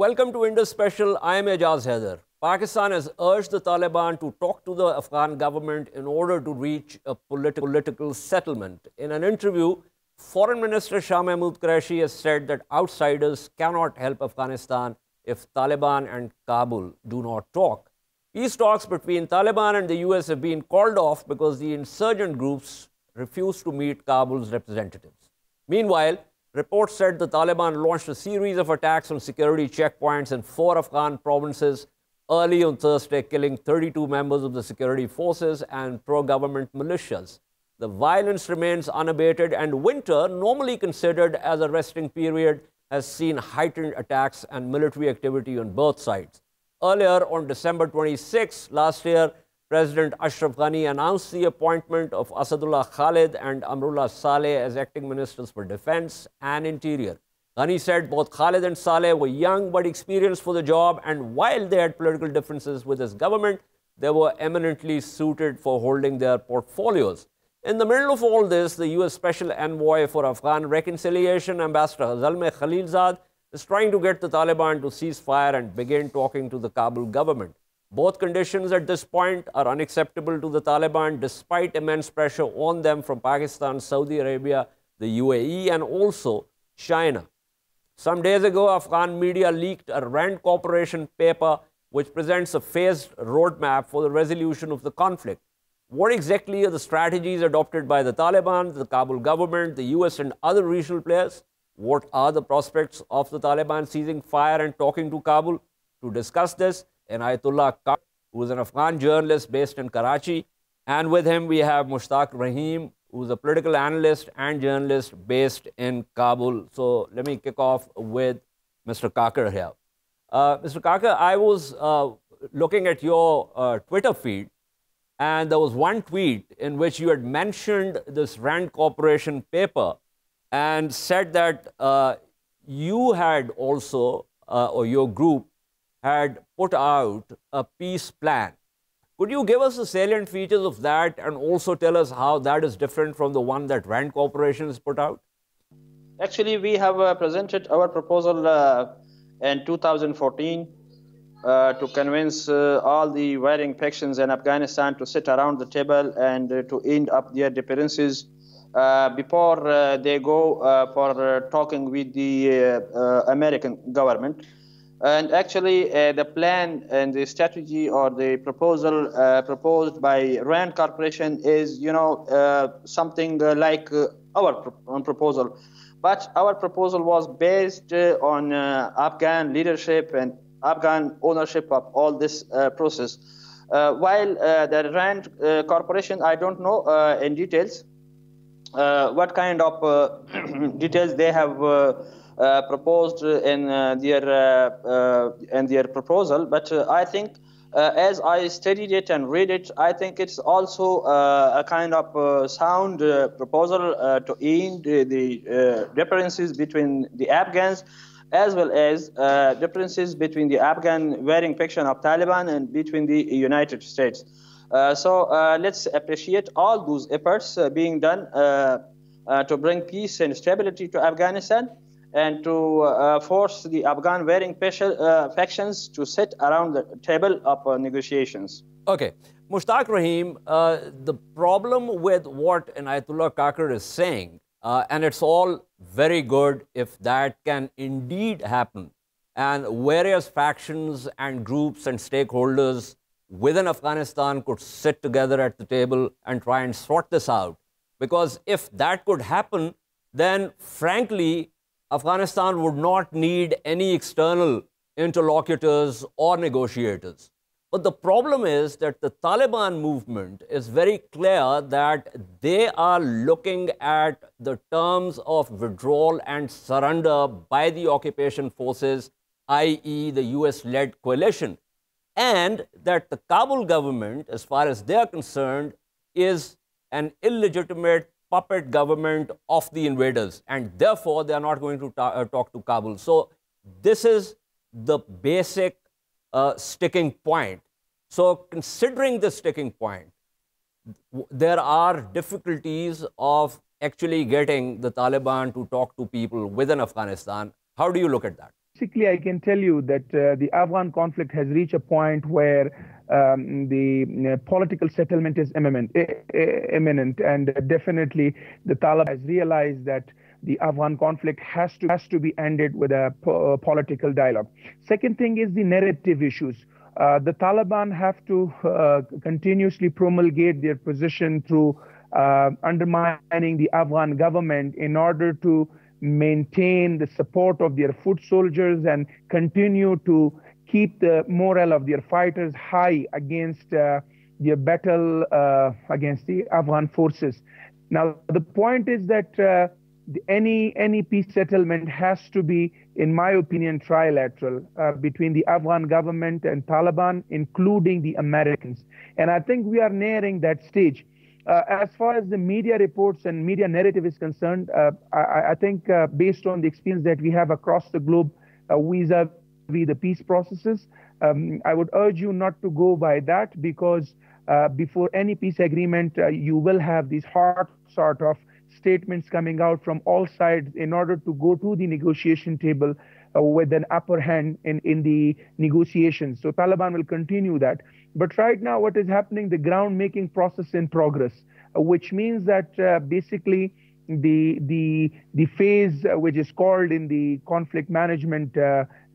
Welcome to Indus Special. I am Ejaz Haider. Pakistan has urged the Taliban to talk to the Afghan government in order to reach a political settlement. In an interview, Foreign Minister Shah Mahmood Qureshi has said that outsiders cannot help Afghanistan if Taliban and Kabul do not talk. Peace talks between Taliban and the US have been called off because the insurgent groups refused to meet Kabul's representatives. Meanwhile, reports said the Taliban launched a series of attacks on security checkpoints in 4 Afghan provinces early on Thursday, killing 32 members of the security forces and pro-government militias. The violence remains unabated, and winter, normally considered as a resting period, has seen heightened attacks and military activity on both sides. Earlier, on December 26 last year, President Ashraf Ghani announced the appointment of Asadullah Khalid and Amrullah Saleh as acting ministers for defense and interior. Ghani said both Khalid and Saleh were young but experienced for the job, and while they had political differences with his government, they were eminently suited for holding their portfolios. In the middle of all this, the US Special Envoy for Afghan Reconciliation, Ambassador Zalmay Khalilzad, is trying to get the Taliban to cease fire and begin talking to the Kabul government. Both conditions at this point are unacceptable to the Taliban, despite immense pressure on them from Pakistan, Saudi Arabia, the UAE, and also China. Some days ago, Afghan media leaked a Rand Corporation paper which presents a phased roadmap for the resolution of the conflict. What exactly are the strategies adopted by the Taliban, the Kabul government, the US, and other regional players? What are the prospects of the Taliban ceasing fire and talking to Kabul? To discuss this, Ayatollah Khan, who is an Afghan journalist based in Karachi, and with him we have Mushtaq Rahim, who is a political analyst and journalist based in Kabul. So let me kick off with Mr. Kakar here. Mr. Kakar, I was looking at your Twitter feed, and there was one tweet in which you had mentioned this Rand Corporation paper and said that you had also, or your group, had put out a peace plan. Could you give us the salient features of that and also tell us how that is different from the one that Rand Corporation has put out? Actually, we have presented our proposal in 2014 to convince all the warring factions in Afghanistan to sit around the table and to end up their differences before they go for talking with the American government. And actually, the plan and the strategy or the proposal proposed by Rand Corporation is, something like our proposal. But our proposal was based on Afghan leadership and Afghan ownership of all this process. While the Rand Corporation, I don't know in details what kind of details they have proposed in their proposal, but I think as I studied it and read it, I think it's also a kind of sound proposal to end the differences between the Afghans, as well as differences between the Afghan warring faction of Taliban and between the United States. So let's appreciate all those efforts being done to bring peace and stability to Afghanistan, and to force the Afghan warring factions to sit around the table of negotiations. Okay. Mushtaq Rahim, the problem with what Ayatollah Kakar is saying, and it's all very good if that can indeed happen, and various factions and groups and stakeholders within Afghanistan could sit together at the table and try and sort this out. Because if that could happen, then frankly, Afghanistan would not need any external interlocutors or negotiators. But the problem is that the Taliban movement is very clear that they are looking at the terms of withdrawal and surrender by the occupation forces, i.e. the US-led coalition, and that the Kabul government, as far as they are concerned, is an illegitimate puppet government of the invaders, and therefore they are not going to talk to Kabul. So this is the basic sticking point. So considering the sticking point, there are difficulties of actually getting the Taliban to talk to people within Afghanistan. How do you look at that? basically, I can tell you that the Afghan conflict has reached a point where the political settlement is imminent, and definitely the Taliban has realized that the Afghan conflict has to be ended with a political dialogue. Second thing is the narrative issues. The Taliban have to continuously promulgate their position through undermining the Afghan government in order to maintain the support of their foot soldiers and continue to keep the morale of their fighters high against their battle against the Afghan forces. Now, the point is that any peace settlement has to be, in my opinion, trilateral between the Afghan government and Taliban, including the Americans. And I think we are nearing that stage. As far as the media reports and media narrative is concerned, I think based on the experience that we have across the globe vis-a-vis the peace processes, I would urge you not to go by that, because before any peace agreement, you will have these hard sort of statements coming out from all sides in order to go to the negotiation table with an upper hand in the negotiations. So Taliban will continue that. But right now, what is happening, the ground-making process in progress, which means that basically the phase which is called in the conflict management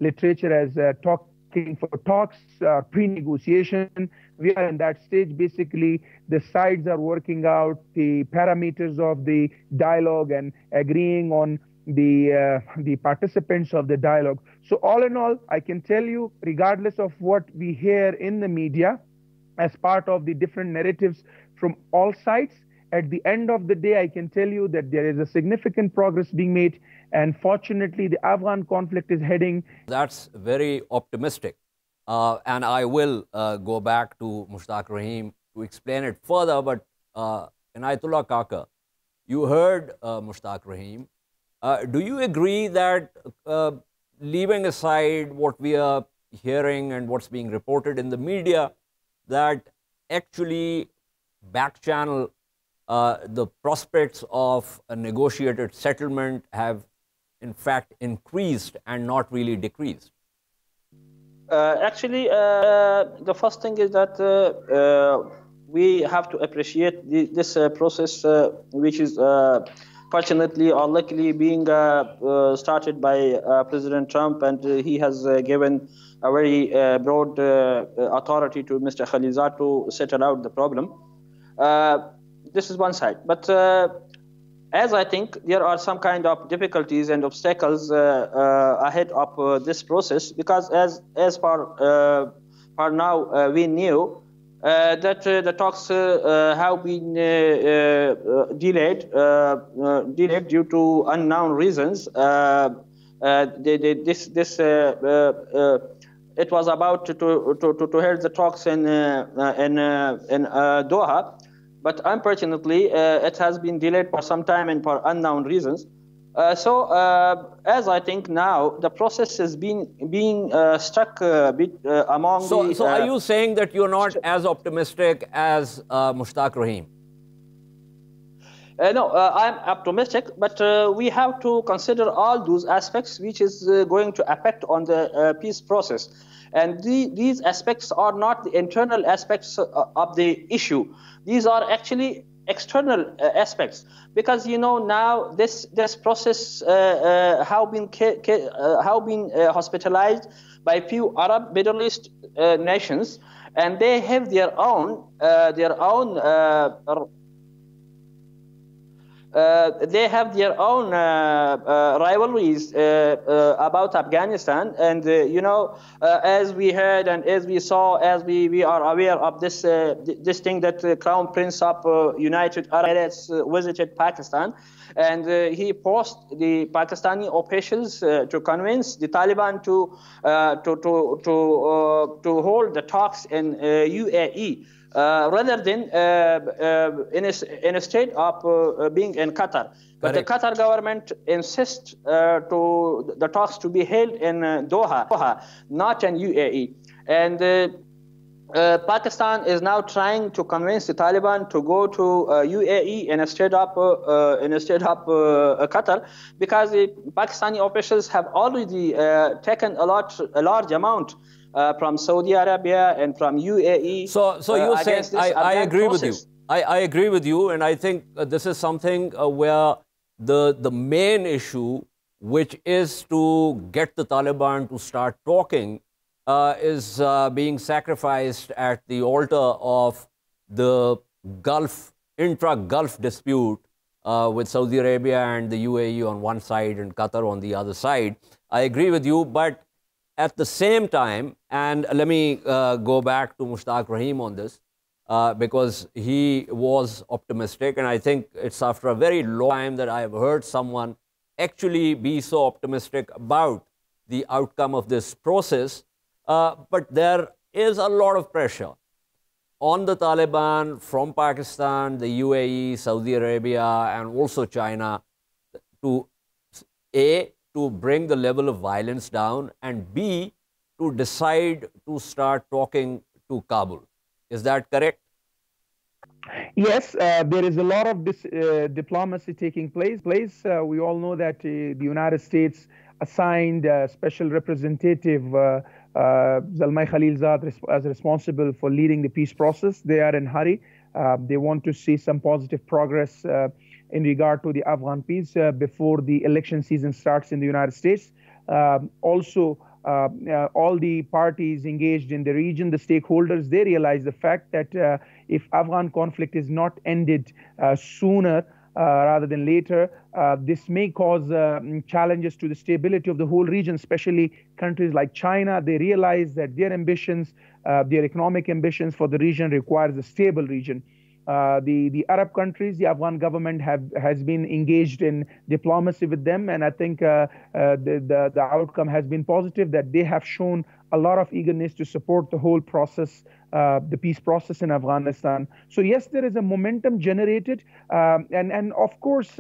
literature as talking for talks, pre-negotiation, we are in that stage. Basically, the sides are working out the parameters of the dialogue and agreeing on the participants of the dialogue. So all in all, I can tell you, regardless of what we hear in the media as part of the different narratives from all sides, at the end of the day, I can tell you that there is a significant progress being made, and fortunately, the Afghan conflict is heading. That's very optimistic. And I will go back to Mushtaq Rahim to explain it further. But Inayatullah Kaka, you heard Mushtaq Rahim. Do you agree that leaving aside what we are hearing and what's being reported in the media, that actually back channel the prospects of a negotiated settlement have in fact increased and not really decreased? Actually, the first thing is that we have to appreciate this process, which is fortunately or luckily being started by President Trump, and he has given a very broad authority to Mr. Khalilzad to settle out the problem. This is one side. But as I think there are some kind of difficulties and obstacles ahead of this process, because as far now we knew that the talks have been delayed due to unknown reasons. It was about to hold the talks in Doha, but unfortunately it has been delayed for some time and for unknown reasons. So as I think now, the process is being stuck a bit among the... So are you saying that you're not as optimistic as Mushtaq Rahim? No, I'm optimistic, but we have to consider all those aspects which is going to affect on the peace process. And these aspects are not the internal aspects of the issue. These are actually external aspects, because you know now this process have been hospitalized by few Arab Middle East nations, and they have their own rivalries about Afghanistan, and you know, as we heard and as we saw, as we are aware of this thing that Crown Prince of United Arab Emirates visited Pakistan, and he forced the Pakistani officials to convince the Taliban to hold the talks in UAE. Rather than in a state of being in Qatar. But the Qatar government insists to the talks to be held in Doha, not in UAE. And Pakistan is now trying to convince the Taliban to go to UAE instead of Qatar, because the Pakistani officials have already taken a large amount from Saudi Arabia and from UAE. So you say, I agree process. with you. I agree with you, and I think this is something where the main issue, which is to get the Taliban to start talking, is being sacrificed at the altar of the intra-Gulf dispute with Saudi Arabia and the UAE on one side and Qatar on the other side. I agree with you, but at the same time, and let me go back to Mushtaq Rahim on this, because he was optimistic, and I think it's after a very long time that I have heard someone actually be so optimistic about the outcome of this process. But there is a lot of pressure on the Taliban from Pakistan, the UAE, Saudi Arabia, and also China to A, to bring the level of violence down, and B, to decide to start talking to Kabul. Is that correct? Yes, there is a lot of diplomacy taking place. We all know that the United States assigned a special representative, Zalmay Khalilzad, as responsible for leading the peace process. They are in a hurry. They want to see some positive progress in regard to the Afghan peace before the election season starts in the United States. Also, all the parties engaged in the region, the stakeholders, they realize the fact that if Afghan conflict is not ended sooner rather than later, this may cause challenges to the stability of the whole region, especially countries like China. They realize that their ambitions, their economic ambitions for the region requires a stable region. The Arab countries, the Afghan government has been engaged in diplomacy with them, and I think the outcome has been positive, that they have shown a lot of eagerness to support the whole process, the peace process in Afghanistan. So yes, there is a momentum generated, and of course,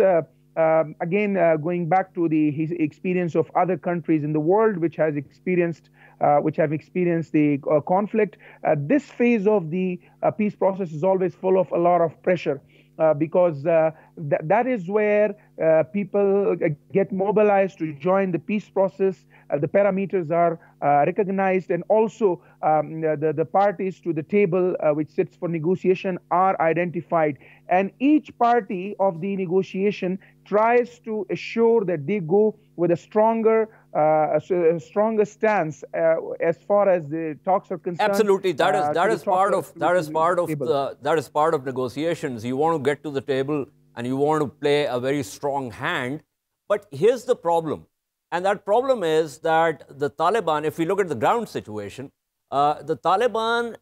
again, going back to his experience of other countries in the world which have experienced the conflict, this phase of the peace process is always full of a lot of pressure, because that is where people get mobilized to join the peace process. The parameters are recognized, and also the parties to the table which sits for negotiation are identified. And each party of the negotiation tries to assure that they go with a stronger stance as far as the talks are concerned. Absolutely, that is part of negotiations. You want to get to the table and you want to play a very strong hand. But here's the problem, and that problem is that the Taliban, if we look at the ground situation, the Taliban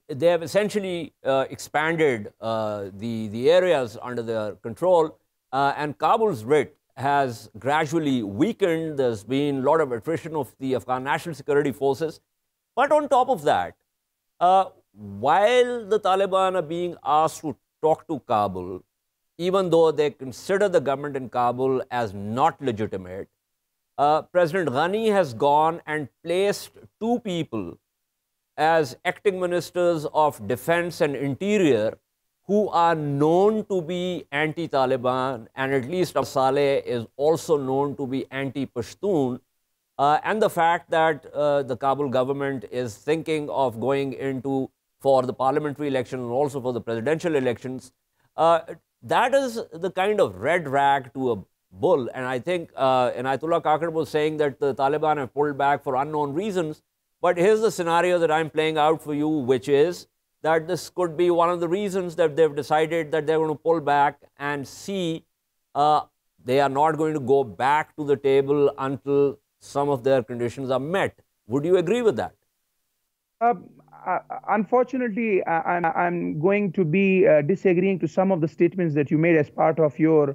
they have essentially expanded the areas under their control, and Kabul's writ has gradually weakened. There's been a lot of attrition of the Afghan National Security Forces. But on top of that, while the Taliban are being asked to talk to Kabul, even though they consider the government in Kabul as not legitimate, President Ghani has gone and placed two people as acting ministers of defense and interior who are known to be anti-Taliban, and at least Saleh is also known to be anti-Pashtun. And the fact that the Kabul government is thinking of going into for the parliamentary election and also for the presidential elections, that is the kind of red rag to a bull. And I think Inayatullah Kakar was saying that the Taliban have pulled back for unknown reasons. But here's the scenario that I'm playing out for you, which is that this could be one of the reasons that they've decided that they're going to pull back and see they are not going to go back to the table until some of their conditions are met. Would you agree with that? Unfortunately, I'm going to be disagreeing to some of the statements that you made as part of your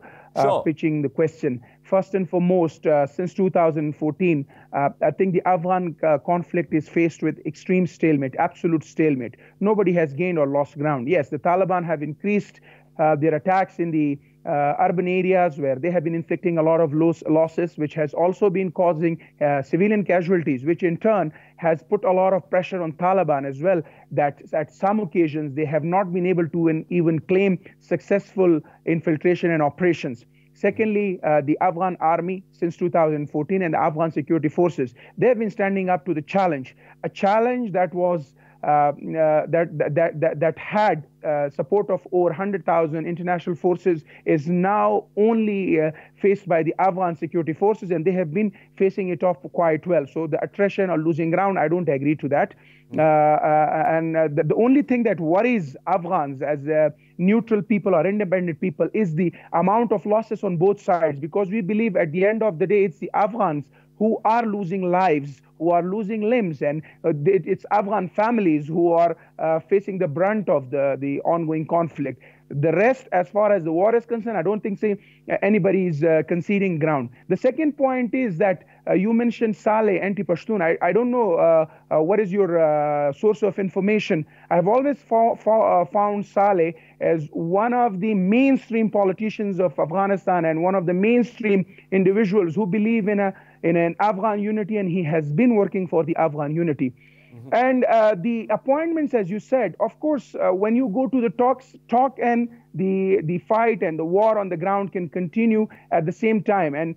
pitching the question. First and foremost, since 2014, I think the Afghan conflict is faced with extreme stalemate, absolute stalemate. Nobody has gained or lost ground. Yes, the Taliban have increased their attacks in the urban areas where they have been inflicting a lot of losses, which has also been causing civilian casualties, which in turn has put a lot of pressure on Taliban as well, that at some occasions they have not been able to even claim successful infiltration and operations. Secondly, the Afghan army since 2014 and the Afghan security forces, they have been standing up to the challenge, a challenge that was that had support of over 100,000 international forces, is now only faced by the Afghan security forces, and they have been facing it off quite well. So the attrition or losing ground, I don't agree to that. The only thing that worries Afghans as neutral people or independent people is the amount of losses on both sides, because we believe at the end of the day it's the Afghans who are losing lives, who are losing limbs, and it's Afghan families who are facing the brunt of the ongoing conflict. The rest, as far as the war is concerned, I don't think anybody is conceding ground. The second point is that you mentioned Saleh, anti-Pashtun. I don't know what is your source of information. I've always found Saleh as one of the mainstream politicians of Afghanistan and one of the mainstream individuals who believe in an Afghan unity, and he has been working for the Afghan unity. And the appointments, as you said, of course, when you go to the talk and the fight and the war on the ground can continue at the same time. And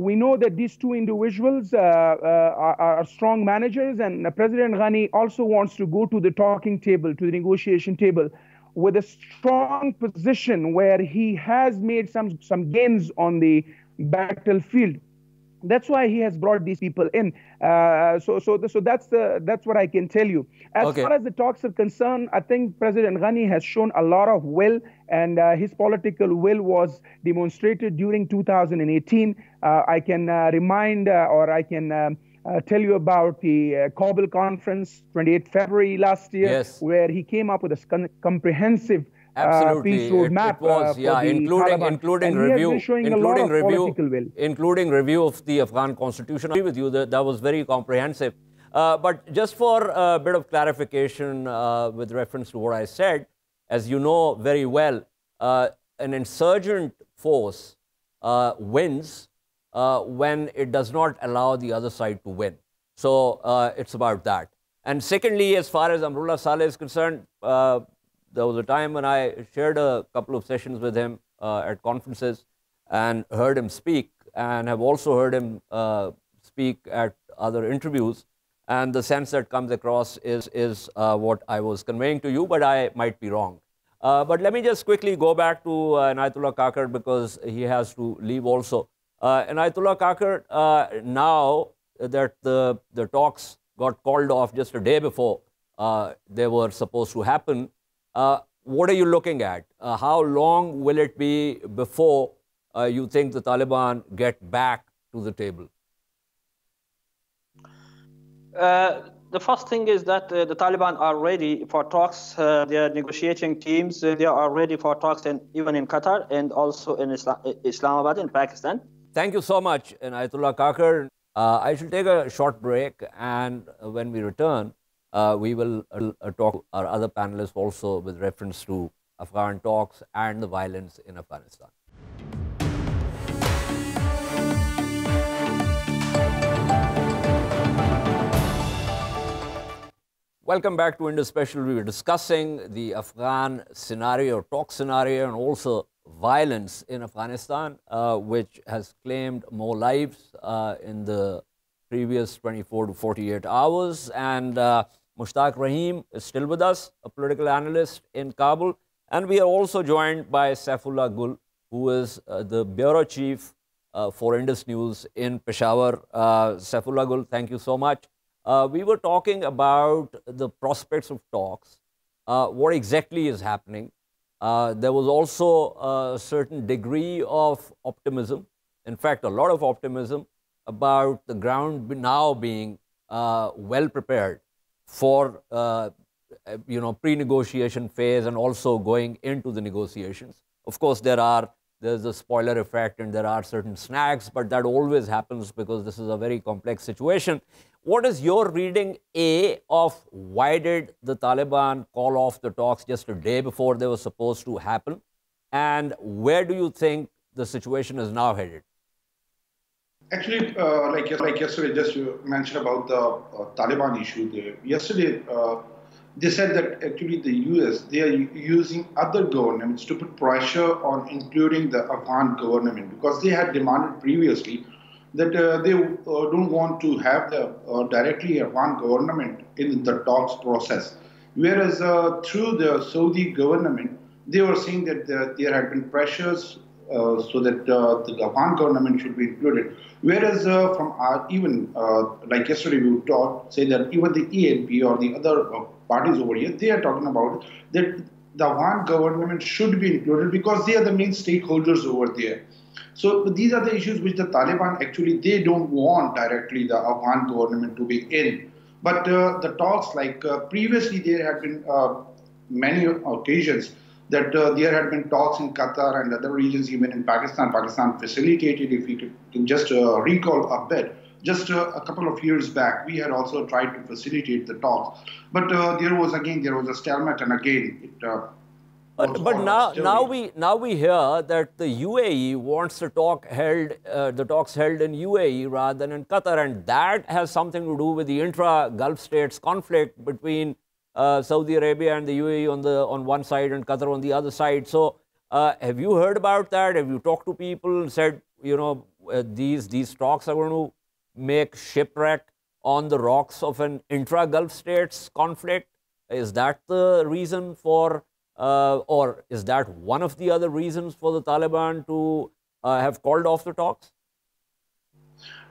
we know that these two individuals are strong managers, and President Ghani also wants to go to the talking table, to the negotiation table, with a strong position where he has made some gains on the battlefield. That's why he has brought these people in. So that's what I can tell you. As far as the talks are concerned, I think President Ghani has shown a lot of will, and his political will was demonstrated during 2018. I can remind or I can tell you about the Kabul conference, 28th February last year, yes, where he came up with a comprehensive peace roadmap. It was, including review of the Afghan constitution. I agree with you that was very comprehensive. But just for a bit of clarification with reference to what I said, as you know very well, an insurgent force wins when it does not allow the other side to win. So it's about that. And secondly, as far as Amrullah Saleh is concerned, there was a time when I shared a couple of sessions with him at conferences and heard him speak, and have also heard him speak at other interviews. And the sense that comes across is what I was conveying to you, but I might be wrong. But let me just quickly go back to Inayatullah Kakar, because he has to leave also. Inayatullah Kakar, now that the talks got called off just a day before they were supposed to happen, what are you looking at? How long will it be before you think the Taliban get back to the table? The first thing is that the Taliban are ready for talks. Their negotiating teams, they are ready for talks, even in Qatar and also in Islamabad in Pakistan. Thank you so much, Inayatullah Kakar. I shall take a short break, and when we return, we will talk to our other panelists also with reference to Afghan talks and the violence in Afghanistan. Welcome back to Indus Special. We were discussing the Afghan scenario, talk scenario, and also violence in Afghanistan, which has claimed more lives in the previous 24 to 48 hours. And Mushtaq Rahim is still with us, a political analyst in Kabul. And we are also joined by Saifullah Gul, who is the bureau chief for Indus News in Peshawar. Saifullah Gul, thank you so much. We were talking about the prospects of talks, what exactly is happening. There was also a certain degree of optimism, in fact, a lot of optimism about the ground now being well prepared for pre-negotiation phase and also going into the negotiations. Of course, there's a spoiler effect and there are certain snags, but that always happens because this is a very complex situation. What is your reading, A, of why did the Taliban call off the talks just a day before they were supposed to happen? and where do you think the situation is now headed? Actually, like yesterday, just you mentioned about the Taliban issue. Yesterday, they said that actually the US, they are using other governments to put pressure on including the Afghan government, because they had demanded previously that they don't want to have the directly Afghan government in the talks process. Whereas through the Saudi government, they were saying that there had been pressures so that the Afghan government should be included. Whereas from even like yesterday we say that even the ENP or the other parties over here, they are talking about that the Afghan government should be included because they are the main stakeholders over there. So these are the issues which the Taliban actually, they don't want directly the Afghan government to be in. But the talks, like previously there had been many occasions that there had been talks in Qatar and other regions, even in Pakistan. Pakistan facilitated, if we can just recall a bit, just a couple of years back, we had also tried to facilitate the talks. But there was a stalemate, and again, it But now we hear that the UAE wants the talks held in UAE rather than in Qatar, and that has something to do with the intra-Gulf states conflict between Saudi Arabia and the UAE on one side and Qatar on the other side. So have you heard about that? Have you talked to people and said, you know, these talks are going to make shipwreck on the rocks of an intra-Gulf states conflict? Is that the reason for, or is that one of the other reasons for the Taliban to have called off the talks?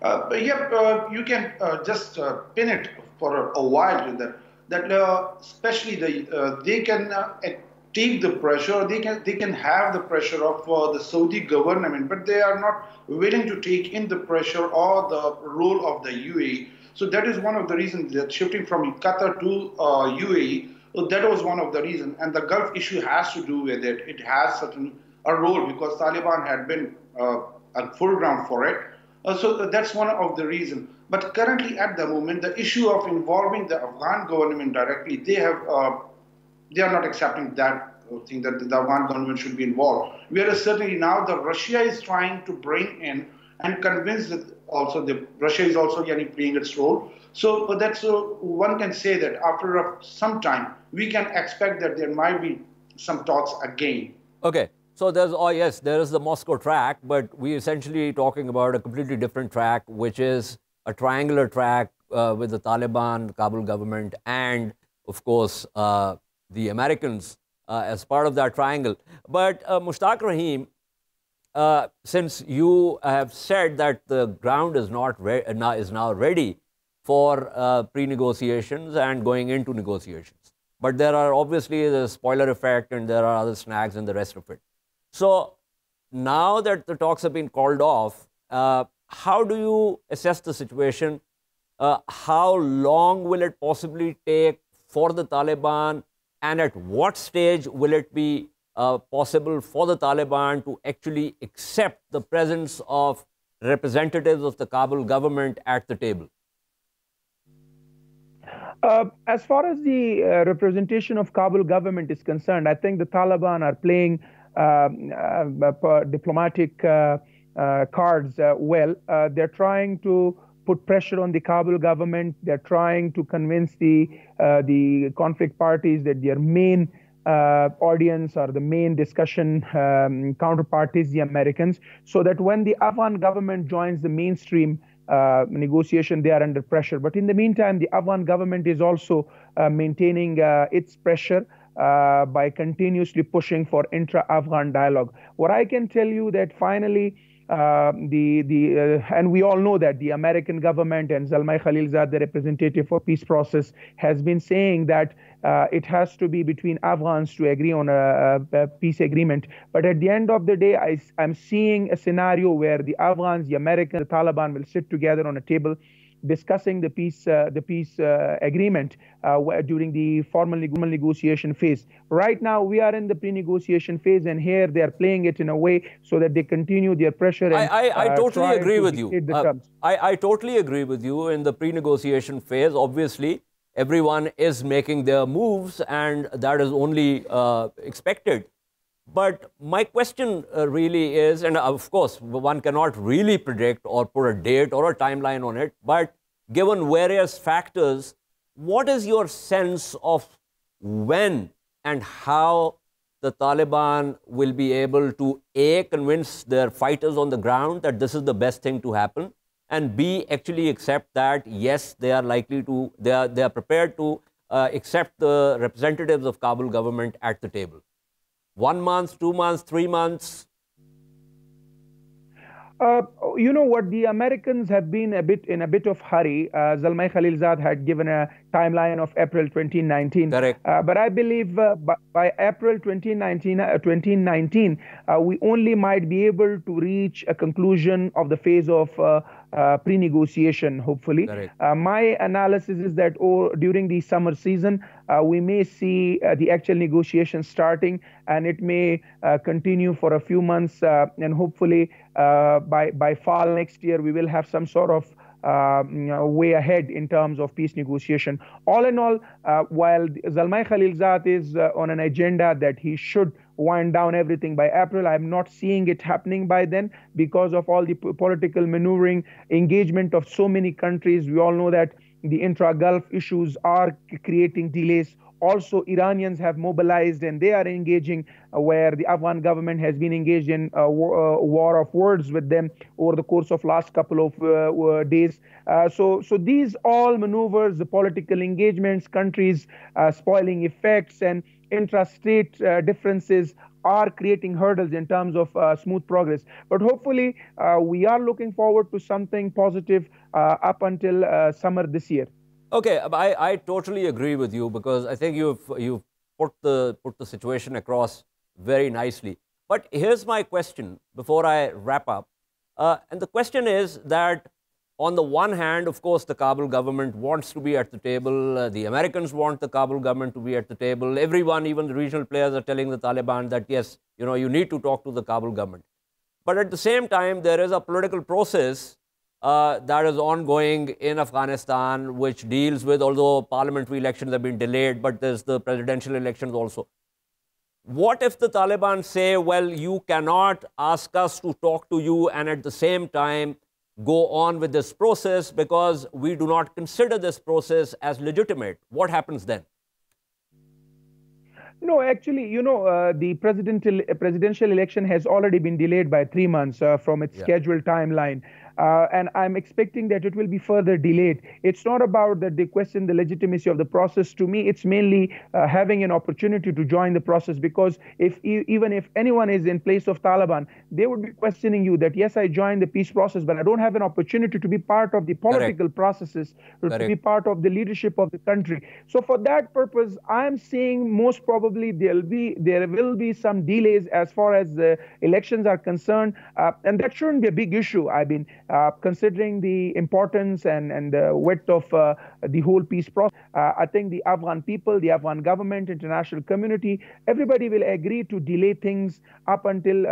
You can just pin it for a while to that. Especially they can take the pressure, they can have the pressure of the Saudi government, but they are not willing to take in the pressure or the role of the UAE. So that is one of the reasons that shifting from Qatar to UAE, that was one of the reasons. And the Gulf issue has to do with it. It has a role because Taliban had been at foreground for it. So that's one of the reasons. But currently, at the moment, the issue of involving the Afghan government directly, they are not accepting that thing that the Afghan government should be involved. Whereas certainly now, Russia is trying to bring in and convince that also Russia is also playing its role. So that's one can say that after some time, we can expect that there might be some talks again. Okay. So there's, there is the Moscow track, but we're essentially talking about a completely different track, which is a triangular track with the Taliban, the Kabul government, and of course the Americans as part of that triangle. But Mushtaq Rahim, since you have said that the ground is now ready for pre-negotiations and going into negotiations, but there are obviously the spoiler effect and there are other snags and the rest of it. So now that the talks have been called off, how do you assess the situation? How long will it possibly take for the Taliban, and at what stage will it be possible for the Taliban to actually accept the presence of representatives of the Kabul government at the table? As far as the representation of Kabul government is concerned, I think the Taliban are playing diplomatic cards well. They're trying to put pressure on the Kabul government. They're trying to convince the conflict parties that their main audience or the main discussion counterparties, the Americans, so that when the Afghan government joins the mainstream negotiation, they are under pressure. But in the meantime, the Afghan government is also maintaining its pressure by continuously pushing for intra-Afghan dialogue. What I can tell you that finally, and we all know that the American government and Zalmay Khalilzad, the representative for peace process, has been saying that it has to be between Afghans to agree on a peace agreement. But at the end of the day, I'm seeing a scenario where the Afghans, the Americans, the Taliban will sit together on a table discussing the peace agreement during the formal negotiation phase. Right now, we are in the pre-negotiation phase, and here they are playing it in a way so that they continue their pressure. And, I totally agree with you. I totally agree with you in the pre-negotiation phase. Obviously, everyone is making their moves, and that is only expected. But my question really is, and of course, one cannot really predict or put a date or a timeline on it, but given various factors, what is your sense of when and how the Taliban will be able to A, convince their fighters on the ground that this is the best thing to happen, and B, actually accept that, yes, they are likely to, they are prepared to accept the representatives of Kabul government at the table? 1 month, 2 months, 3 months? You know what? The Americans have been in a bit of hurry. Zalmay Khalilzad had given a timeline of April 2019. Correct. But I believe by April 2019, we only might be able to reach a conclusion of the phase of pre-negotiation, hopefully. My analysis is that during the summer season, we may see the actual negotiations starting, and it may continue for a few months, and hopefully by fall next year, we will have some sort of way ahead in terms of peace negotiation. All in all, while Zalmay Khalilzad is on an agenda that he should wind down everything by April, I'm not seeing it happening by then because of all the political maneuvering, engagement of so many countries. We all know that the intra-Gulf issues are creating delays. Also, Iranians have mobilized and they are engaging, where the Afghan government has been engaged in a war of words with them over the course of last couple of days. So these all maneuvers, the political engagements, countries spoiling effects, and intrastate differences are creating hurdles in terms of smooth progress. But hopefully, we are looking forward to something positive up until summer this year. Okay, I totally agree with you, because I think you've put the situation across very nicely. But here's my question before I wrap up. And the question is that, on the one hand, of course, the Kabul government wants to be at the table. The Americans want the Kabul government to be at the table. Everyone, even the regional players, are telling the Taliban that, yes, you need to talk to the Kabul government. But at the same time, there is a political process that is ongoing in Afghanistan, which deals with, although parliamentary elections have been delayed, but there's the presidential elections also. What if the Taliban say, well, you cannot ask us to talk to you and at the same time go on with this process because we do not consider this process as legitimate? What happens then? No, actually, the presidential election has already been delayed by 3 months from its scheduled timeline. And I'm expecting that it will be further delayed. It's not about that they question the legitimacy of the process. To me, it's mainly having an opportunity to join the process, because even if anyone is in place of Taliban, they would be questioning you that, yes, I joined the peace process, but I don't have an opportunity to be part of the political processes, or to be part of the leadership of the country. So for that purpose, I'm seeing most probably there will be some delays as far as the elections are concerned, and that shouldn't be a big issue. I mean, considering the importance and the width of the whole peace process, I think the Afghan people, the Afghan government, international community, everybody will agree to delay things up until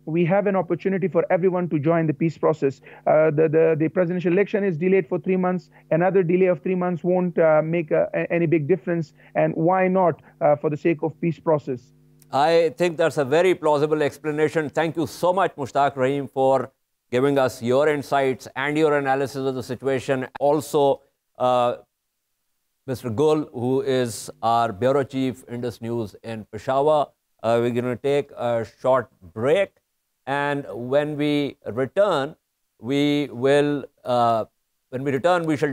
we have an opportunity for everyone to join the peace process. The presidential election is delayed for 3 months. Another delay of 3 months won't make any big difference. And why not for the sake of peace process? I think that's a very plausible explanation. Thank you so much, Mushtaq Rahim, for giving us your insights and your analysis of the situation. Also, Mr. Gul, who is our Bureau Chief, Indus News in Peshawar. We're going to take a short break. And when we return, we shall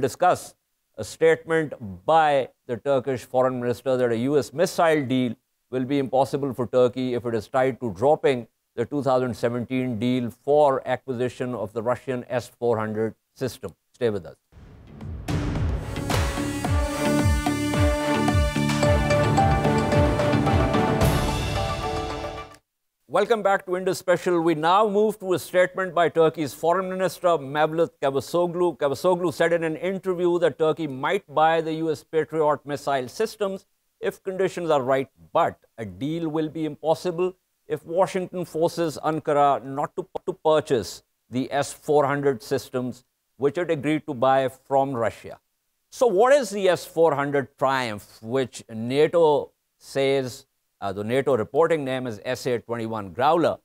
discuss a statement by the Turkish Foreign Minister that a US missile deal will be impossible for Turkey if it is tied to dropping the 2017 deal for acquisition of the Russian S-400 system. Stay with us. Welcome back to Indus Special. We now move to a statement by Turkey's Foreign Minister, Mevlut Cavusoglu. Cavusoglu said in an interview that Turkey might buy the US Patriot missile systems if conditions are right, but a deal will be impossible if Washington forces Ankara not to purchase the S-400 systems, which it agreed to buy from Russia. So what is the S-400 Triumph, which NATO says The NATO reporting name is SA-21 Growler.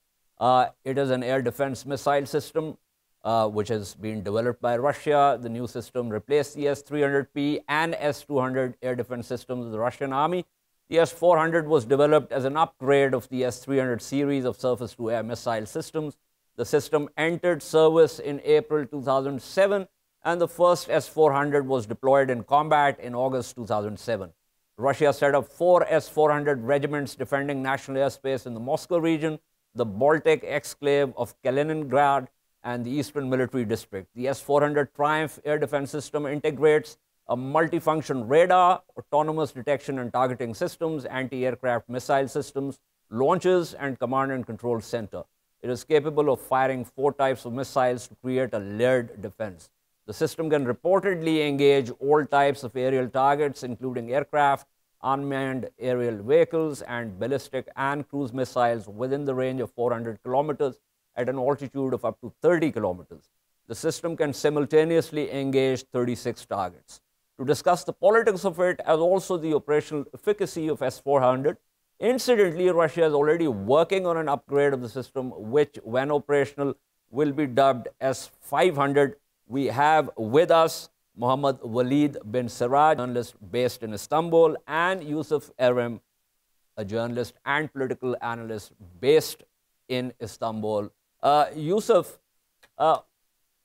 It is an air defense missile system which has been developed by Russia. The new system replaced the S-300P and S-200 air defense systems of the Russian army. The S-400 was developed as an upgrade of the S-300 series of surface-to-air missile systems. The system entered service in April 2007, and the first S-400 was deployed in combat in August 2007. Russia set up 4 S-400 regiments defending national airspace in the Moscow region, the Baltic exclave of Kaliningrad, and the Eastern Military District. The S-400 Triumph air defense system integrates a multifunction radar, autonomous detection and targeting systems, anti-aircraft missile systems, launches, and command and control center. It is capable of firing 4 types of missiles to create a layered defense. The system can reportedly engage all types of aerial targets, including aircraft, unmanned aerial vehicles, and ballistic and cruise missiles within the range of 400 kilometers at an altitude of up to 30 kilometers. The system can simultaneously engage 36 targets. To discuss the politics of it, as also the operational efficacy of S-400, incidentally, Russia is already working on an upgrade of the system, which, when operational, will be dubbed S-500. We have with us Mohammad Walid bin Siraj, a journalist based in Istanbul, and Yusuf Erem, a journalist and political analyst based in Istanbul. Yusuf,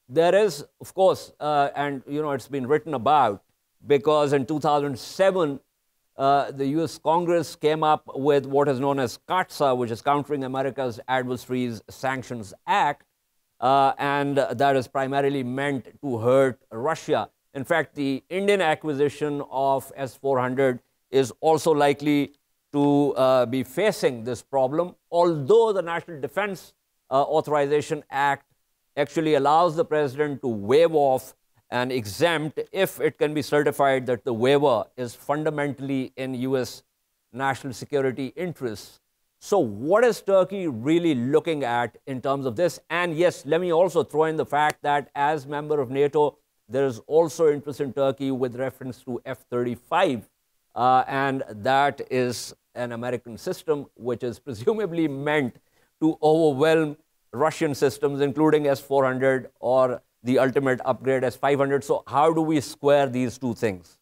there is, of course, and it's been written about, because in 2007, the US Congress came up with what is known as CAATSA, which is Countering America's Adversaries Sanctions Act, and that is primarily meant to hurt Russia. In fact, the Indian acquisition of S-400 is also likely to be facing this problem, although the National Defense Authorization Act actually allows the president to waive off and exempt if it can be certified that the waiver is fundamentally in US national security interests. So what is Turkey really looking at in terms of this? And yes, let me also throw in the fact that as member of NATO, there is also interest in Turkey with reference to F-35, and that is an American system which is presumably meant to overwhelm Russian systems, including S-400 or the ultimate upgrade S-500. So how do we square these two things?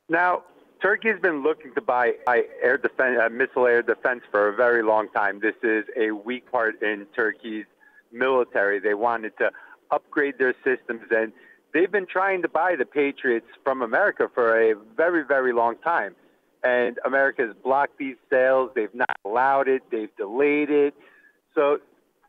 Now, Turkey has been looking to buy air defense, missile air defense for a very long time. This is a weak part in Turkey's military. They wanted to upgrade their systems, and they've been trying to buy the Patriots from America for a very, very long time. And America has blocked these sales. They've not allowed it. They've delayed it. So,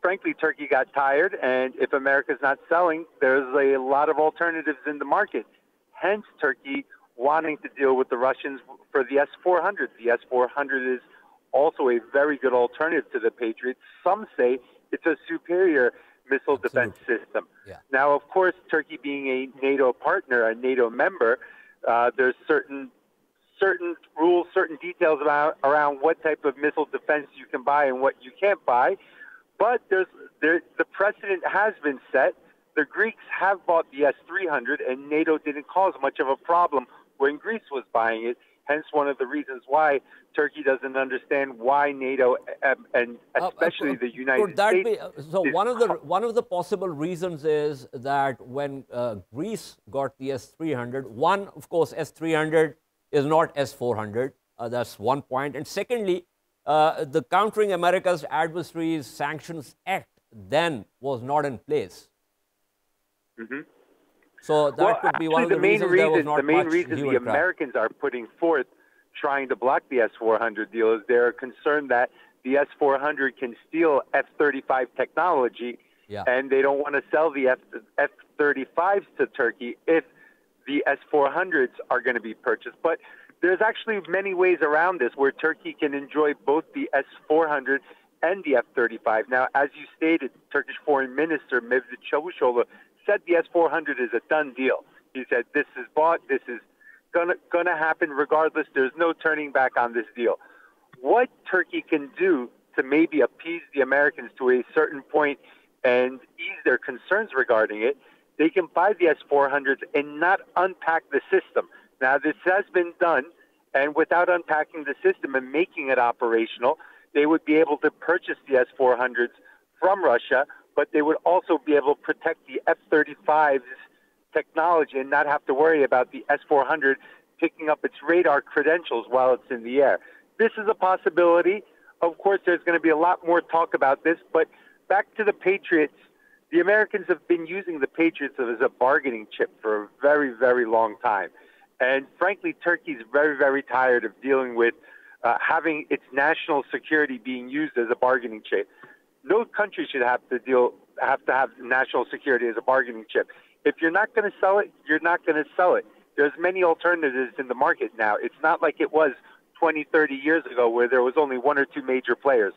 frankly, Turkey got tired, and if America's not selling, there's a lot of alternatives in the market. Hence, Turkey wanting to deal with the Russians for the S-400. The S-400 is also a very good alternative to the Patriots. Some say it's a superior missile defense system. Yeah. Now, of course, Turkey being a NATO partner, a NATO member, there's certain rules, certain details around what type of missile defense you can buy and what you can't buy. But the precedent has been set. The Greeks have bought the S-300, and NATO didn't cause much of a problem when Greece was buying it. Hence, one of the reasons why Turkey doesn't understand why NATO and especially the United States. So one of the possible reasons is that when Greece got the S-300, one, of course, S-300 is not S-400. That's one point. And secondly, the Countering America's Adversaries Sanctions Act then was not in place. Mm-hmm. So that could be one of the reasons there was not much. The main reason the Americans are putting forth trying to block the S-400 deal is they're concerned that the S-400 can steal F-35 technology, and they don't want to sell the F-35s to Turkey if the S-400s are going to be purchased. But there's actually many ways around this where Turkey can enjoy both the S-400 and the F-35. Now, as you stated, Turkish Foreign Minister Mevlut Çavuşoğlu said the S-400 is a done deal. He said this is bought, this is gonna happen regardless. There's no turning back on this deal. What Turkey can do to maybe appease the Americans to a certain point and ease their concerns regarding it, they can buy the S-400s and not unpack the system. Now, this has been done, And without unpacking the system and making it operational, they would be able to purchase the S-400s from Russia, but they would also be able to protect the F-35's technology and not have to worry about the S-400 picking up its radar credentials while it's in the air. This is a possibility. Of course, there's going to be a lot more talk about this, but back to the Patriots. The Americans have been using the Patriots as a bargaining chip for a very, very long time. And frankly, Turkey's very, very tired of dealing with having its national security being used as a bargaining chip. No country should have to have national security as a bargaining chip. If you're not going to sell it, you're not going to sell it. There's many alternatives in the market now. It's not like it was 20, 30 years ago where there was only one or two major players.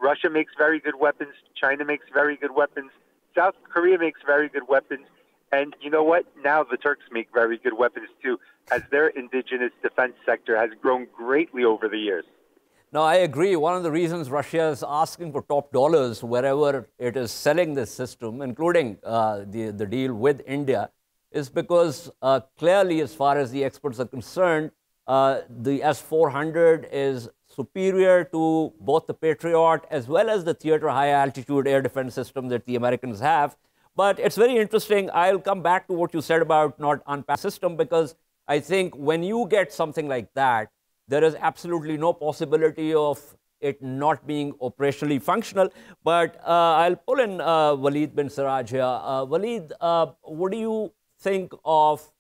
Russia makes very good weapons. China makes very good weapons. South Korea makes very good weapons. And you know what? Now the Turks make very good weapons too, as their indigenous defense sector has grown greatly over the years. No, I agree. One of the reasons Russia is asking for top dollars wherever it is selling this system, including the deal with India, is because clearly, as far as the experts are concerned, the S-400 is superior to both the Patriot as well as the theater high-altitude air defense system that the Americans have. But it's very interesting. I'll come back to what you said about not unpacking the system, because I think when you get something like that, there is absolutely no possibility of it not being operationally functional. But I'll pull in Waleed bin Siraj here. Waleed, what do you think of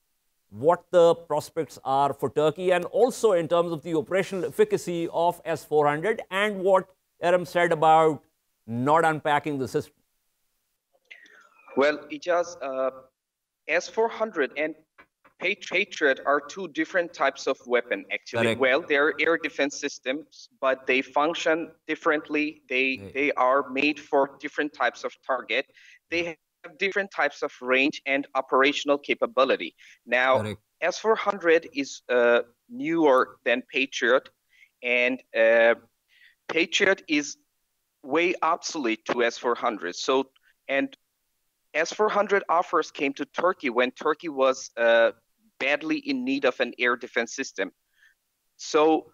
what the prospects are for Turkey, and also in terms of the operational efficacy of S-400 and what Aram said about not unpacking the system? Well, Ejaz, S-400 and Patriot are two different types of weapon, actually. Correct. Well, they're air defense systems, but they function differently. They are made for different types of target. They have different types of range and operational capability. Now, Correct. S-400 is newer than Patriot, and Patriot is way obsolete to S-400. So, and S-400 offers came to Turkey when Turkey was badly in need of an air defense system. So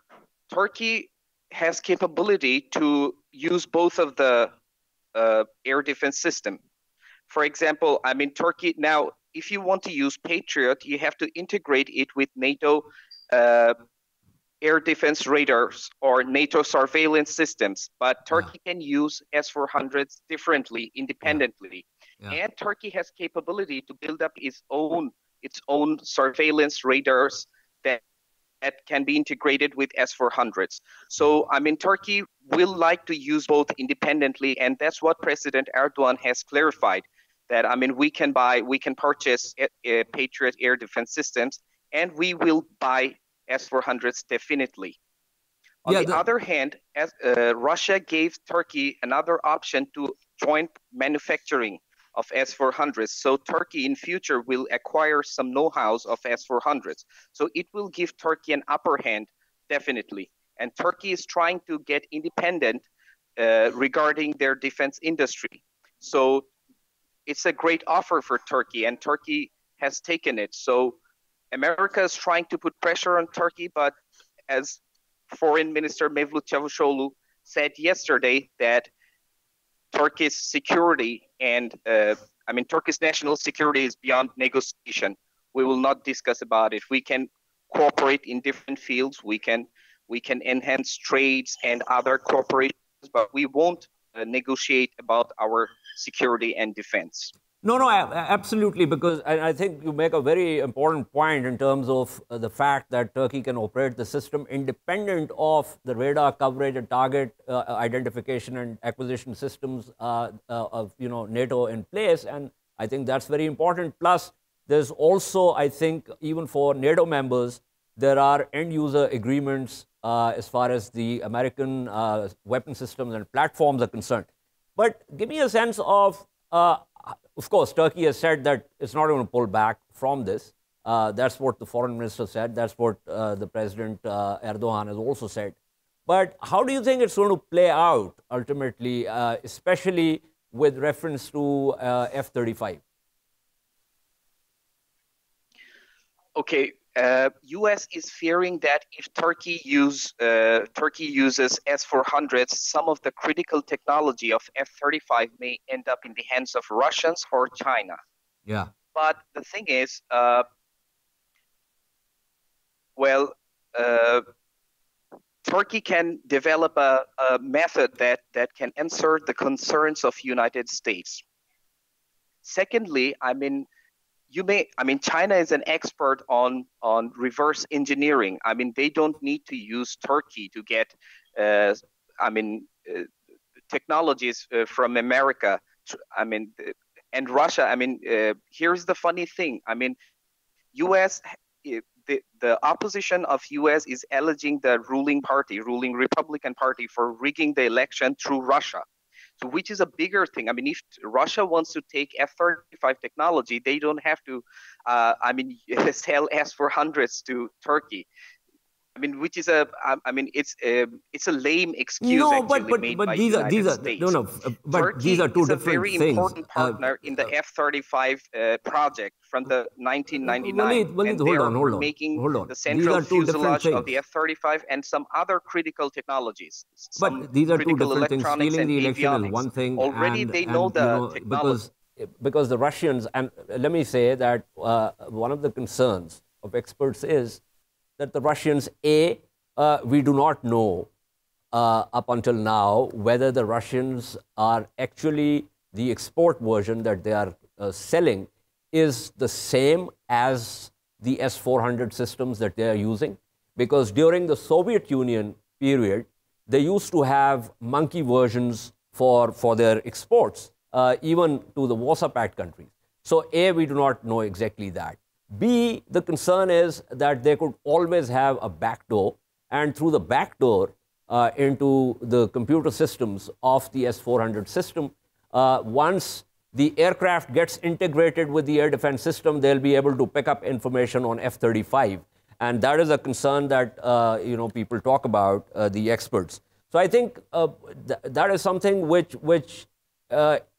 Turkey has capability to use both of the air defense system. For example, I mean, Turkey now, if you want to use Patriot, you have to integrate it with NATO air defense radars or NATO surveillance systems. But Turkey can use S-400s differently, independently. Yeah. And Turkey has capability to build up its own surveillance radars that can be integrated with S-400s. So, I mean, Turkey will like to use both independently, and that's what President Erdogan has clarified, that, I mean, we can purchase Patriot air defense systems, and we will buy S-400s definitely. On the other hand, Russia gave Turkey another option to joint manufacturing of S-400s. So Turkey in future will acquire some know-hows of S-400s. So it will give Turkey an upper hand, definitely. And Turkey is trying to get independent regarding their defense industry. So it's a great offer for Turkey, and Turkey has taken it. So America is trying to put pressure on Turkey, but as Foreign Minister Mevlut Çavuşoğlu said yesterday, that Turkey's security and Turkey's national security is beyond negotiation. We will not discuss about it. We can cooperate in different fields. We can enhance trades and other cooperations, but we won't negotiate about our security and defense. No, absolutely, because I think you make a very important point in terms of the fact that Turkey can operate the system independent of the radar coverage and target identification and acquisition systems of NATO in place, and I think that's very important. Plus, there's also, I think, even for NATO members, there are end-user agreements as far as the American weapon systems and platforms are concerned. But give me a sense of course, Turkey has said that it's not going to pull back from this. That's what the foreign minister said. That's what the President Erdogan has also said. But how do you think it's going to play out ultimately, especially with reference to F-35? Okay, U.S. is fearing that if Turkey uses S-400s, some of the critical technology of F-35 may end up in the hands of Russians or China. Yeah. But the thing is, Turkey can develop a method that can answer the concerns of United States. Secondly, China is an expert on reverse engineering. They don't need to use Turkey to get, technologies from America. And Russia. Here's the funny thing. U.S. The opposition of U.S. is alleging the ruling Republican Party for rigging the election through Russia. So which is a bigger thing. If Russia wants to take F-35 technology, they don't have to, sell S-400s to Turkey. Which is it's a lame excuse made by United States. But these are two different things. Turkey is a very important partner in the F-35 project from the 1999. Walid, hold on. Making the central fuselage of the F-35 and some other critical technologies. But these are two different things. Stealing the election is one thing. Already they know the technology. Because the Russians, and let me say that one of the concerns of experts is that the Russians, we do not know up until now whether the Russians are actually the export version that they are selling is the same as the S-400 systems that they are using. Because during the Soviet Union period, they used to have monkey versions for their exports, even to the Warsaw Pact countries. So we do not know exactly that. B, the concern is that they could always have a backdoor, and through the backdoor into the computer systems of the S-400 system, once the aircraft gets integrated with the air defense system, they'll be able to pick up information on F-35. And that is a concern that people talk about, the experts. So I think that is something which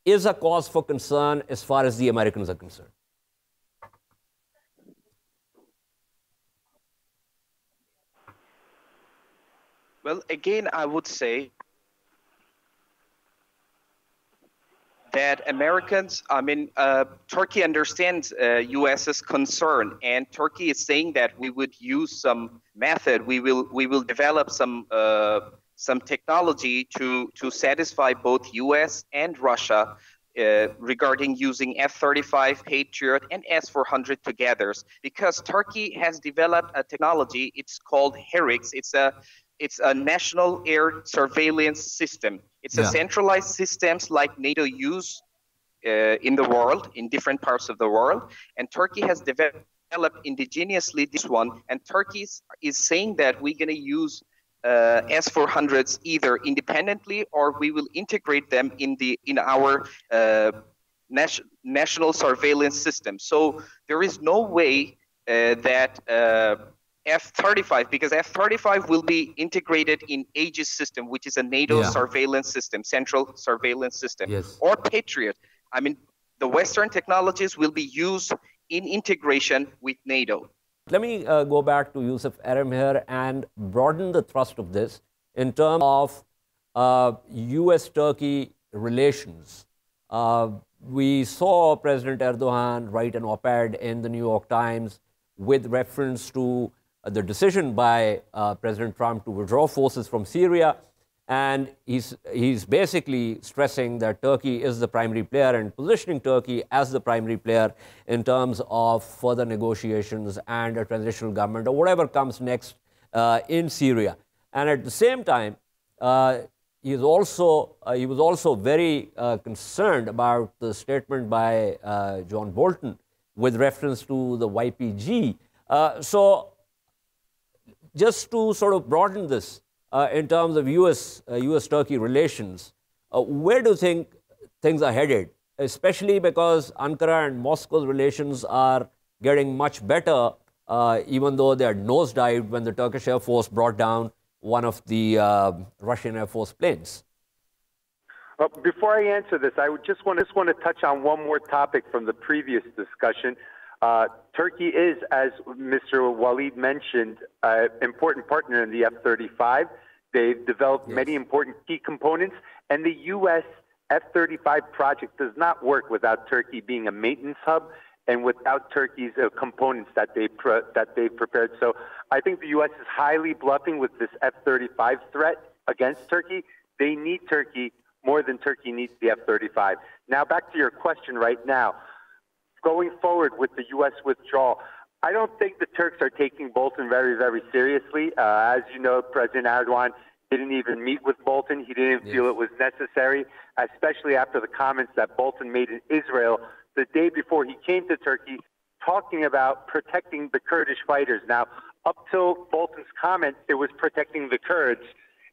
is a cause for concern as far as the Americans are concerned. Well, again, I would say that Americans, Turkey understands U.S.'s concern, and Turkey is saying that we would use some method, we will develop some technology to satisfy both U.S. and Russia regarding using F-35, Patriot, and S-400 together, because Turkey has developed a technology. It's called HERIX. It's a national air surveillance system. It's a centralized systems like NATO use in the world, in different parts of the world. And Turkey has developed indigenously this one. And Turkey is saying that we're going to use S-400s either independently or we will integrate them in our national surveillance system. So there is no way that F-35, because F-35 will be integrated in Aegis system, which is a NATO surveillance system, central surveillance system, or Patriot. The Western technologies will be used in integration with NATO. Let me go back to Yusuf Aram here and broaden the thrust of this in terms of US-Turkey relations. We saw President Erdogan write an op-ed in the New York Times with reference to the decision by President Trump to withdraw forces from Syria. And he's basically stressing that Turkey is the primary player and positioning Turkey as the primary player in terms of further negotiations and a transitional government or whatever comes next in Syria. And at the same time, he was also very concerned about the statement by John Bolton with reference to the YPG. So just to sort of broaden this in terms of US-Turkey relations, where do you think things are headed, especially because Ankara and Moscow's relations are getting much better, even though they had nosedived when the Turkish Air Force brought down one of the Russian Air Force planes? Before I answer this, I would just want to touch on one more topic from the previous discussion. Turkey is, as Mr. Walid mentioned, an important partner in the F-35. They've developed many important key components, and the U.S. F-35 project does not work without Turkey being a maintenance hub and without Turkey's components that they've prepared. So I think the U.S. is highly bluffing with this F-35 threat against Turkey. They need Turkey more than Turkey needs the F-35. Now, back to your question right now. Going forward with the U.S. withdrawal, I don't think the Turks are taking Bolton very, very seriously. As you know, President Erdogan didn't even meet with Bolton. He didn't feel it was necessary, especially after the comments that Bolton made in Israel the day before he came to Turkey, talking about protecting the Kurdish fighters. Now, up till Bolton's comment, it was protecting the Kurds,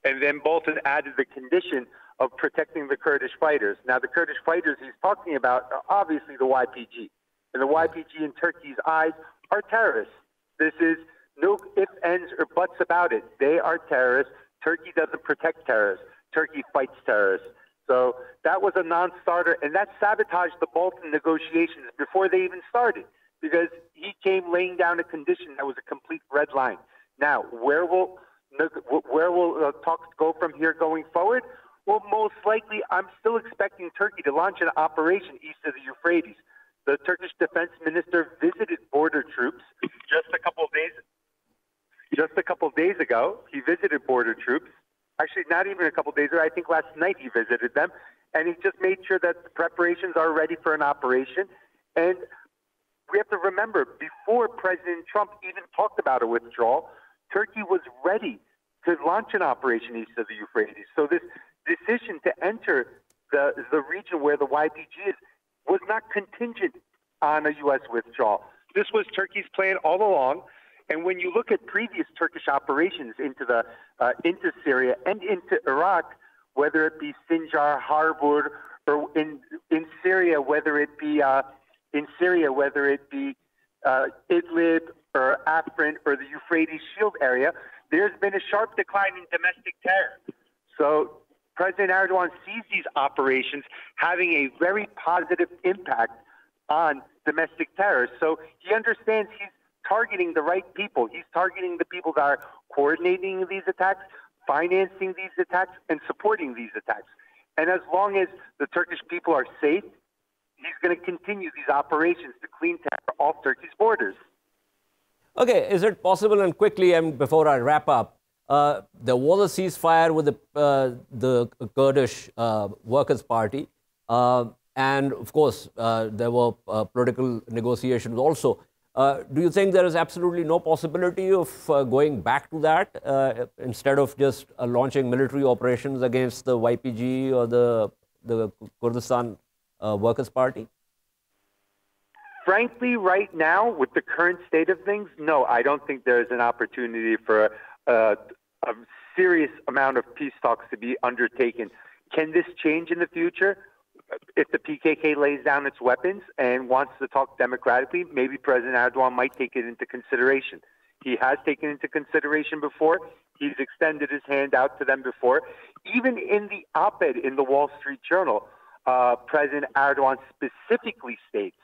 and then Bolton added the condition of protecting the Kurdish fighters. Now, the Kurdish fighters he's talking about are obviously the YPG. And the YPG in Turkey's eyes are terrorists. This is no ifs, ands, or buts about it. They are terrorists. Turkey doesn't protect terrorists. Turkey fights terrorists. So that was a non-starter, and that sabotaged the Bolton negotiations before they even started, because he came laying down a condition that was a complete red line. Now, where will talks go from here going forward? Well, most likely, I'm still expecting Turkey to launch an operation east of the Euphrates. The Turkish defense minister visited border troops just a couple of days ago. He visited border troops. Actually, not even a couple of days ago. I think last night he visited them. And he just made sure that the preparations are ready for an operation. And we have to remember, before President Trump even talked about a withdrawal, Turkey was ready to launch an operation east of the Euphrates. So this decision to enter the region where the YPG is was not contingent on a U.S. withdrawal. This was Turkey's plan all along. And when you look at previous Turkish operations into Syria and into Iraq, whether it be Sinjar, Harbor, or in Syria, whether it be Idlib or Afrin or the Euphrates Shield area, there's been a sharp decline in domestic terror. So President Erdogan sees these operations having a very positive impact on domestic terror. So he understands he's targeting the right people. He's targeting the people that are coordinating these attacks, financing these attacks, and supporting these attacks. And as long as the Turkish people are safe, he's going to continue these operations to clean terror off Turkey's borders. Okay, is it possible, and quickly, and before I wrap up, there was a ceasefire with the Kurdish Workers' Party, and of course, there were political negotiations also. Do you think there is absolutely no possibility of going back to that instead of just launching military operations against the YPG or the Kurdistan Workers' Party? Frankly, right now, with the current state of things, no, I don't think there is an opportunity for a serious amount of peace talks to be undertaken. Can this change in the future? If the PKK lays down its weapons and wants to talk democratically, maybe President Erdogan might take it into consideration. He has taken into consideration before. He's extended his hand out to them before. Even in the op-ed in the Wall Street Journal, President Erdogan specifically states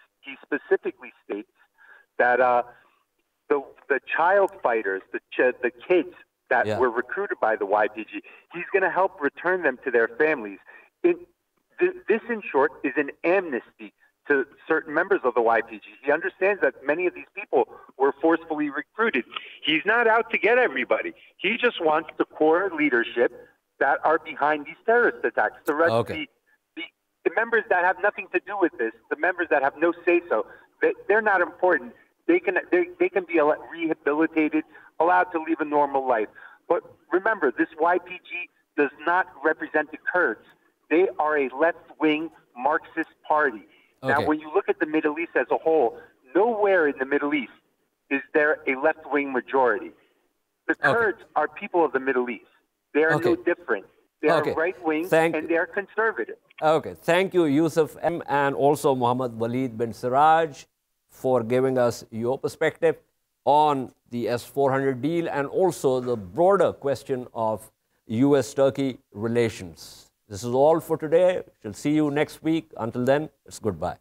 that the child fighters, the kids that were recruited by the YPG, he's going to help return them to their families. This, in short, is an amnesty to certain members of the YPG. He understands that many of these people were forcefully recruited. He's not out to get everybody. He just wants the core leadership that are behind these terrorist attacks. The rest, the members that have nothing to do with this, the members that have no say-so, they're not important. They can be rehabilitated, allowed to live a normal life. But remember, this YPG does not represent the Kurds. They are a left-wing Marxist party. Now, when you look at the Middle East as a whole, nowhere in the Middle East is there a left-wing majority. The Kurds are people of the Middle East. They are no different. They are right-wing and they are conservative. Okay. Thank you, Yusuf M. and also Muhammad Walid bin Siraj for giving us your perspective on the S-400 deal and also the broader question of U.S.-Turkey relations. This is all for today. We'll see you next week. Until then, it's goodbye.